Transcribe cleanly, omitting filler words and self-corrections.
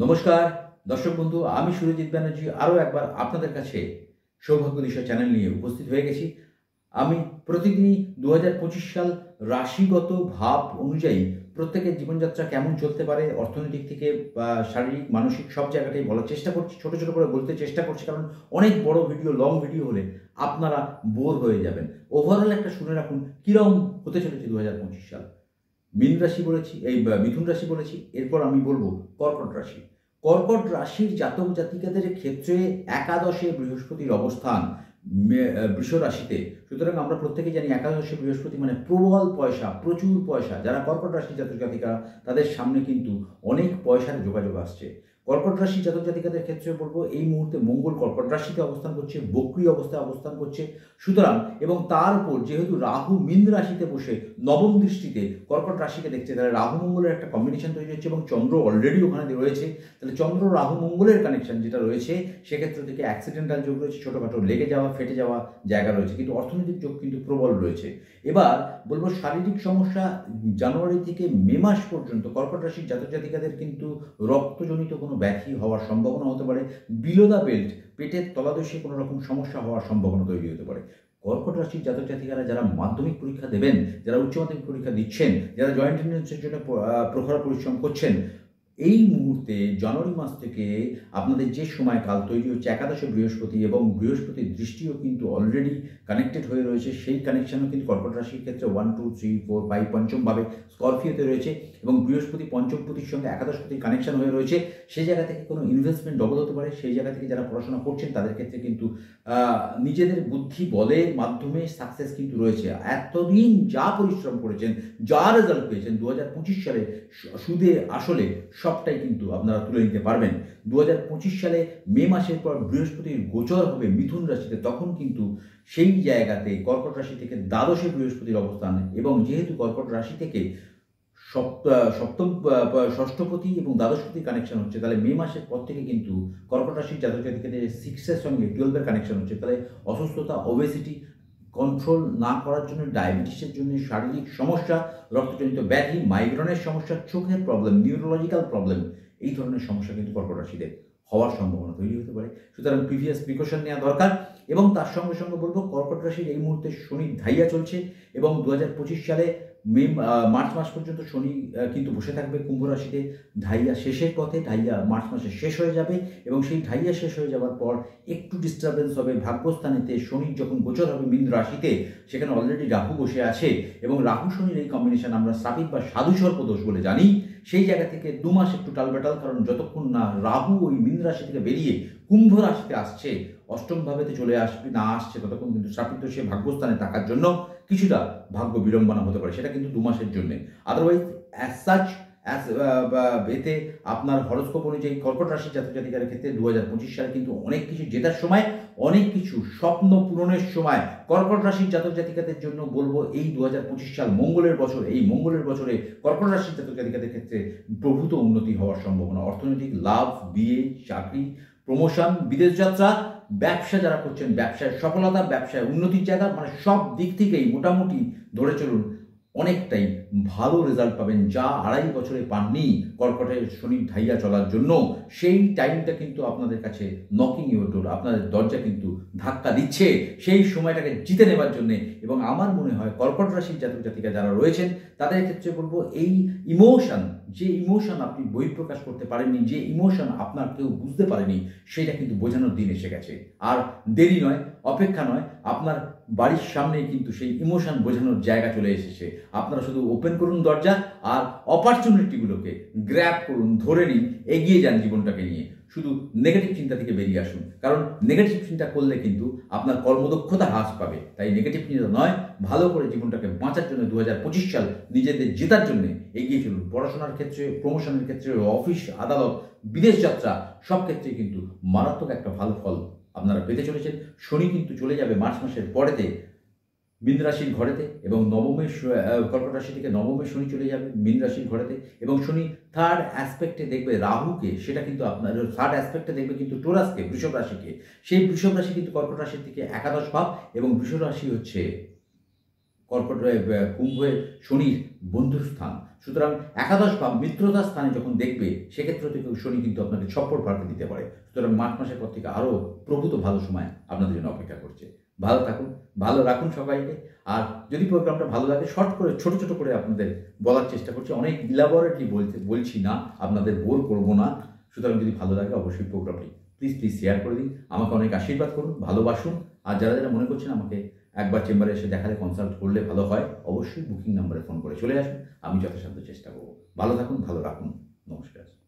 নমস্কার দর্শক বন্ধু, আমি সুরজিৎ ব্যানার্জি আরও একবার আপনাদের কাছে সৌভাগ্য দিশা চ্যানেল নিয়ে উপস্থিত হয়ে গেছি। আমি প্রতিদিনই 2025 সাল রাশিগত ভাব অনুযায়ী প্রত্যেকের জীবনযাত্রা কেমন চলতে পারে, অর্থনৈতিক থেকে বা শারীরিক মানসিক সব জায়গাটাই বলার চেষ্টা করছি, ছোট ছোট করে বলতে চেষ্টা করছি, কারণ অনেক বড় ভিডিও, লং ভিডিও হলে আপনারা বোর হয়ে যাবেন। ওভারঅল একটা শুনে রাখুন কীরকম হতে চলেছে 2025 সাল। মীন রাশি বলেছি, মিথুন রাশি বলেছি, এরপর আমি বলবো কর্কট রাশি। কর্কট রাশির জাতক জাতিকাদের ক্ষেত্রে একাদশে বৃহস্পতির অবস্থান বৃষ রাশিতে। সুতরাং আমরা প্রত্যেকেই জানি একাদশে বৃহস্পতি মানে প্রবল পয়সা, প্রচুর পয়সা। যারা কর্কট রাশির জাতক জাতিকা তাদের সামনে কিন্তু অনেক পয়সার যোগাযোগ আসছে। কর্কট রাশি জাতক জাতিকাদের ক্ষেত্রে বলবো এই মুহূর্তে মঙ্গল কর্কট রাশিতে অবস্থান করছে, বক্রী অবস্থায় অবস্থান করছে। সুতরাং এবং তার উপর যেহেতু রাহু মীন রাশিতে বসে নবম দৃষ্টিতে কর্কট রাশিকে দেখছে, তাহলে রাহু মঙ্গলের একটা কম্বিনেশন তৈরি হচ্ছে এবং চন্দ্র অলরেডি ওখানে রয়েছে। তাহলে চন্দ্র রাহু মঙ্গলের কানেকশন যেটা রয়েছে সেক্ষেত্রে থেকে অ্যাক্সিডেন্টাল যোগ রয়েছে, ছোটোখাটো লেগে যাওয়া, ফেটে যাওয়া জায়গা রয়েছে, কিন্তু অর্থনৈতিক যোগ কিন্তু প্রবল রয়েছে। এবার বলবো শারীরিক সমস্যা জানুয়ারি থেকে মে মাস পর্যন্ত কর্কট রাশির জাতক জাতিকাদের কিন্তু রক্তজনিত কোনো ব্যাধি হওয়ার সম্ভাবনা হতে পারে। বিলো দ্য বেল্ট, পেটের তলাদশে কোনো রকম সমস্যা হওয়ার সম্ভাবনা তৈরি হতে পারে। কর্কট রাশির জাতক জাতিকারা যারা মাধ্যমিক পরীক্ষা দেবেন, যারা উচ্চ মাধ্যমিক পরীক্ষা দিচ্ছেন, যারা জয়েন্ট এন্ট্রান্সের জন্য প্রখর পরিশ্রম করছেন, এই মুহূর্তে জানুয়ারি মাস থেকে আপনাদের যে সময়কাল তৈরি হচ্ছে একাদশে বৃহস্পতি এবং বৃহস্পতির দৃষ্টিও কিন্তু অলরেডি কানেক্টেড হয়ে রয়েছে। সেই কানেকশনও কিন্তু কর্কট রাশির ক্ষেত্রে 1, 2, 3, 4, 5 পঞ্চমভাবে স্করপিওতে রয়েছে এবং বৃহস্পতি পঞ্চমপতির সঙ্গে একাদশপতির কানেকশন হয়ে রয়েছে। সেই জায়গা থেকে কোনো ইনভেস্টমেন্ট ডবল হতে পারে। সেই জায়গা থেকে যারা পড়াশোনা করছেন তাদের ক্ষেত্রে কিন্তু নিজেদের বুদ্ধি বলের মাধ্যমে সাকসেস কিন্তু রয়েছে। এতদিন যা পরিশ্রম করেছেন, যা রেজাল্ট পেয়েছেন 2025 সালে সুদে আসলে সবটাই কিন্তু আপনারা তুলে নিতে পারবেন। 2025 সালে মে মাসের পর বৃহস্পতির গোচর হবে মিথুন রাশিতে, তখন কিন্তু সেই জায়গাতে কর্কট রাশি থেকে দ্বাদশে বৃহস্পতির অবস্থান এবং যেহেতু কর্কট রাশি থেকে সপ্তম ষষ্ঠপতি এবং দ্বাদশপতির কানেকশন হচ্ছে, তাহলে মে মাসের পর থেকে কিন্তু কর্কট রাশির জাতক জাতিকাদের 6-এর সঙ্গে 12-এর কানেকশন হচ্ছে। তাহলে অসুস্থতা, ওবেসিটি কন্ট্রোল না করার জন্য, ডায়াবেটিসের জন্য, শারীরিক সমস্যা, রক্তজনিত ব্যাধি, মাইগ্রেনের সমস্যা, চোখের প্রবলেম, নিউরোলজিক্যাল প্রবলেম, এই ধরনের সমস্যা কিন্তু কর্কট রাশিদের হওয়ার সম্ভাবনা তৈরি হতে পারে। সুতরাং প্রিভিয়াস প্রিকশন নেওয়া দরকার। এবং তার সঙ্গে সঙ্গে বলবো কর্কট রাশির এই মুহূর্তে শনি ধাইয়া চলছে এবং 2025 সালে মার্চ মাস পর্যন্ত শনি কিন্তু বসে থাকবে কুম্ভ রাশিতে। ঢাইয়া শেষের পথে, ঢাইয়া মার্চ মাসে শেষ হয়ে যাবে এবং সেই ঢাইয়া শেষ হয়ে যাওয়ার পর একটু ডিস্টারবেন্স হবে ভাগ্যস্থানেতে। শনি যখন গোচর হবে মীন রাশিতে, সেখানে অলরেডি রাহু বসে আছে এবং রাহু শনির এই কম্বিনেশন আমরা শ্রাপিত বা সাধু সর্পদোষ বলে জানি। সেই জায়গা থেকে 2 মাস একটু টালবাটাল, কারণ যতক্ষণ না রাহু ওই মীন রাশি থেকে বেরিয়ে কুম্ভ রাশিতে আসছে, অষ্টম ভাবেতে চলে আসবে না আসছে, ততক্ষণ কিন্তু শ্রাপিত সে ভাগ্যস্থানে থাকার জন্য কিছুটা ভাগ্য বিড়ম্বনা হতে পারে। সেটা কিন্তু 2 মাসের জন্য। আদারওয়াইজ অ্যাজ সাচ এতে আপনার হরস্কোপ অনুযায়ী কর্কট রাশির জাতক জাতিকার ক্ষেত্রে 2025 সালে কিন্তু অনেক কিছু জেতার সময়, অনেক কিছু স্বপ্ন পূরণের সময়। কর্কট রাশির জাতক জাতিকাদের জন্য বলবো এই 2025 সাল মঙ্গলের বছর। এই মঙ্গলের বছরে কর্কট রাশির জাতক জাতিকাদের ক্ষেত্রে প্রভূত উন্নতি হওয়ার সম্ভাবনা, অর্থনৈতিক লাভ, বিয়ে, চাকরি, প্রমোশন, বিদেশ যাত্রা, ব্যবসা যারা করছেন ব্যবসায় সফলতা, ব্যবসায় উন্নতির জায়গা, মানে সব দিক থেকেই মোটামুটি ধরে চলুন অনেকটাই ভালো রেজাল্ট পাবেন, যা 2.5 বছরে পাননি কর্কটের শনির ঢাইয়া চলার জন্য। সেই টাইমটা কিন্তু আপনাদের কাছে নকিং ইউর ডোর, আপনাদের দরজা কিন্তু ধাক্কা দিচ্ছে সেই সময়টাকে জিতে নেবার জন্যে। এবং আমার মনে হয় কর্কট রাশির জাতক জাতিকা যারা রয়েছেন তাদের ক্ষেত্রে বলবো এই ইমোশন, যে ইমোশন আপনি বহিঃপ্রকাশ করতে পারেননি, যে ইমোশন আপনার কেউ বুঝতে পারেনি, সেটা কিন্তু বোঝানোর দিন এসে গেছে। আর দেরি নয়, অপেক্ষা নয়, আপনার বাড়ির সামনেই কিন্তু সেই ইমোশন বোঝানোর জায়গা চলে এসেছে। আপনারা শুধু ওপেন করুন দরজা আর অপরচুনিটিগুলোকে গ্র্যাব করুন, ধরে নিন, এগিয়ে যান জীবনটাকে নিয়ে। শুধু নেগেটিভ চিন্তা থেকে বেরিয়ে আসুন, কারণ নেগেটিভ চিন্তা করলে কিন্তু আপনার কর্মদক্ষতা হ্রাস পাবে। তাই নেগেটিভ চিন্তা নয়, ভালো করে জীবনটাকে বাঁচার জন্য 2025 সাল নিজেদের জেতার জন্য এগিয়ে চলুন। পড়াশোনার ক্ষেত্রে, প্রমোশনের ক্ষেত্রে, অফিস আদালত, বিদেশ যাত্রা, সব ক্ষেত্রে কিন্তু মারাত্মক একটা ভালো ফল আপনারা পেতে চলেছেন। শনি কিন্তু চলে যাবে মার্চ মাসের পরেতে মীন রাশির ঘরেতে এবং নবমে কর্কট রাশি থেকে নবমে শনি চলে যাবে মীন রাশির ঘরেতে এবং শনি থার্ড অ্যাসপেক্টে দেখবে রাহুকে, সেটা কিন্তু আপনার থার্ড অ্যাসপেক্টে দেখবে কিন্তু টোরাসকে, বৃষভ রাশিকে। সেই বৃষভ রাশি কিন্তু কর্কট রাশির থেকে একাদশ ভাব এবং বৃষভ রাশি হচ্ছে কর্কট কুম্ভের শনির বন্ধুর স্থান। সুতরাং একাদশ ভাব মিত্রতার স্থানে যখন দেখবে, সেক্ষেত্রে থেকে শনি কিন্তু আপনাকে ছপ্পর ফাড়তে দিতে পারে। সুতরাং মার্চ মাসের পর থেকে আরও প্রভূত ভালো সময় আপনাদের জন্য অপেক্ষা করছে। ভালো থাকুন, ভালো রাখুন সবাইকে। আর যদি প্রোগ্রামটা ভালো লাগে, শর্ট করে ছোট ছোট করে আপনাদের বলার চেষ্টা করছি, অনেক ইলাবরেটলি বলছি না, আপনাদের বোর করবো না। সুতরাং যদি ভালো লাগে অবশ্যই প্রোগ্রামটি প্লিজ শেয়ার করে দিন, আমাকে অনেক আশীর্বাদ করুন, ভালোবাসুন। আর যারা যারা মনে করছেন আমাকে একবার চেম্বারে এসে দেখালে, কনসাল্ট করলে ভালো হয়, অবশ্যই বুকিং নাম্বারে ফোন করে চলে আসুন, আমি যথাসাধ্য চেষ্টা করব। ভালো থাকুন, ভালো রাখুন, নমস্কার।